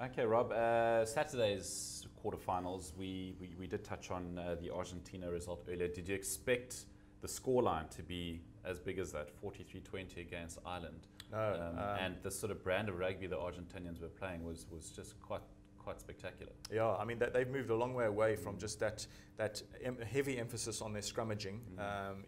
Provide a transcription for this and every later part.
Okay, Rob. Saturday's quarterfinals, we did touch on the Argentina result earlier. Did you expect the scoreline to be as big as that, 43-20 against Ireland? No. And the sort of brand of rugby the Argentinians were playing was just quite spectacular. Yeah, I mean they've moved a long way away from just that heavy emphasis on their scrummaging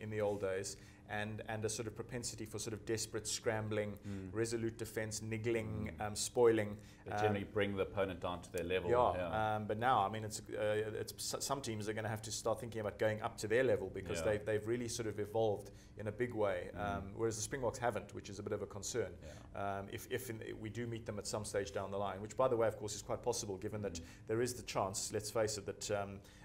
in the old days, and a sort of propensity for sort of desperate scrambling, resolute defence, niggling, spoiling. They generally bring the opponent down to their level. Yeah. But now, I mean, it's some teams are going to have to start thinking about going up to their level, because they've really sort of evolved in a big way, whereas the Springboks haven't, which is a bit of a concern. If we do meet them at some stage down the line, which by the way, of course, is quite possible, given that there is the chance, let's face it, that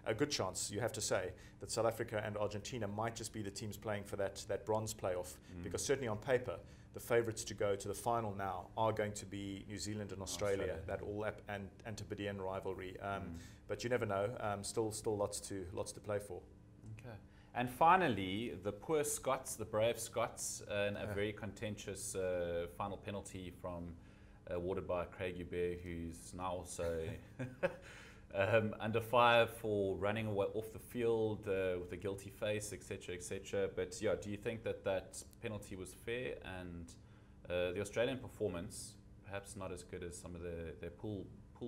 a good chance, you have to say, that South Africa and Argentina might just be the teams playing for that bronze playoff, because certainly on paper, the favourites to go to the final now are going to be New Zealand and Australia. That all and Antipodean rivalry. But you never know. Still lots to play for. Okay. And finally, the poor Scots, the brave Scots, and a very contentious final penalty awarded by Craig Joubert, who's now also under fire for running away off the field with a guilty face, etc., etc. But yeah, do you think that penalty was fair, and the Australian performance perhaps not as good as some of their pool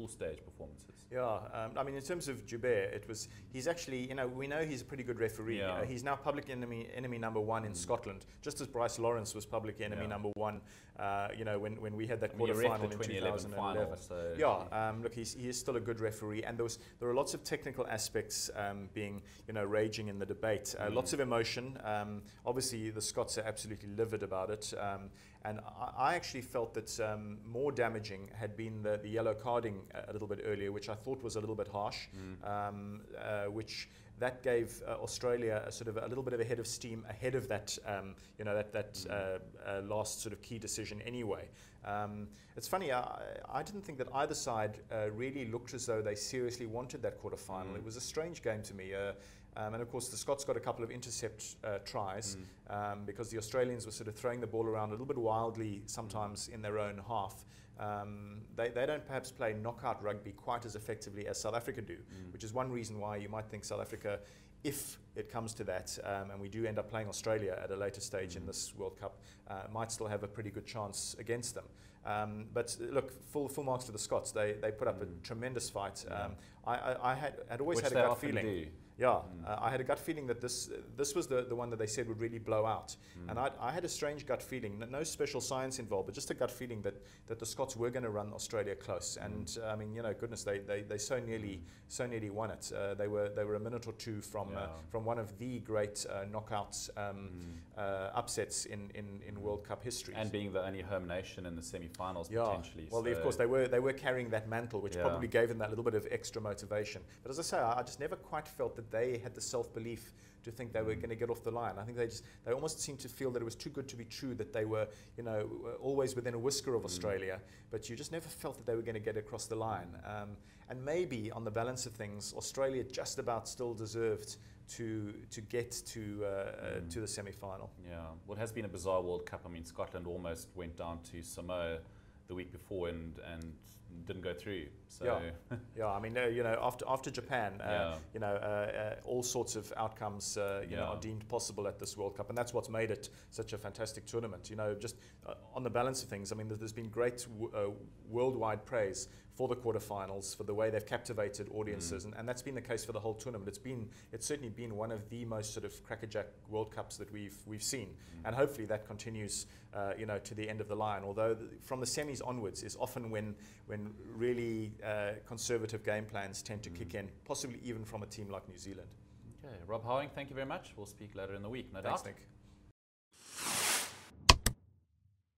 stage performances? Yeah, I mean, in terms of Joubert, he's actually, we know he's a pretty good referee. He's now public enemy number one in Scotland, just as Bryce Lawrence was public enemy number one. When we had that quarterfinal in 2011. Look, he is still a good referee, and there are lots of technical aspects being, raging in the debate. Lots of emotion. Obviously, the Scots are absolutely livid about it. And I actually felt that more damaging had been the yellow carding a little bit earlier, which I thought was a little bit harsh, which that gave Australia a little bit of a head of steam ahead of that, last sort of key decision anyway. It's funny, I didn't think that either side really looked as though they seriously wanted that quarterfinal. It was a strange game to me. And of course, the Scots got a couple of intercept tries because the Australians were sort of throwing the ball around a little bit wildly, sometimes in their own half. They don't perhaps play knockout rugby quite as effectively as South Africa do, which is one reason why you might think South Africa, if it comes to that, and we do end up playing Australia at a later stage in this World Cup, might still have a pretty good chance against them. But look, full marks to the Scots. They put up a tremendous fight. I had always had a gut feeling. I had a gut feeling that this was the one that they said would really blow out. And I had a strange gut feeling, no special science involved, but just a gut feeling that the Scots were going to run Australia close. And I mean, goodness, they so nearly won it. They were a minute or two from one of the great knockouts upsets in World Cup history. And being the only home nation in the semi-finals potentially. Well, of course, they were carrying that mantle, which probably gave them that little bit of extra motivation. But as I say, I just never quite felt that they had the self-belief to think they were going to get off the line. I think they almost seemed to feel that it was too good to be true, that they were, always within a whisker of Australia, but you just never felt that they were going to get across the line. And maybe on the balance of things, Australia just about still deserved to get to the semi-final. Yeah, well, it has been a bizarre World Cup. I mean, Scotland almost went down to Samoa the week before and didn't go through. So I mean, after Japan, all sorts of outcomes are deemed possible at this World Cup, and that's what's made it such a fantastic tournament. Just on the balance of things, I mean, there's been great worldwide praise for the quarterfinals, for the way they've captivated audiences, and that's been the case for the whole tournament. It's certainly been one of the most sort of crackerjack World Cups that we've seen, and hopefully that continues, to the end of the line. Although from the semis onwards is often when really conservative game plans tend to kick in, possibly even from a team like New Zealand. Okay, Rob Howing, thank you very much. We'll speak later in the week, no doubt. Thanks, Nick.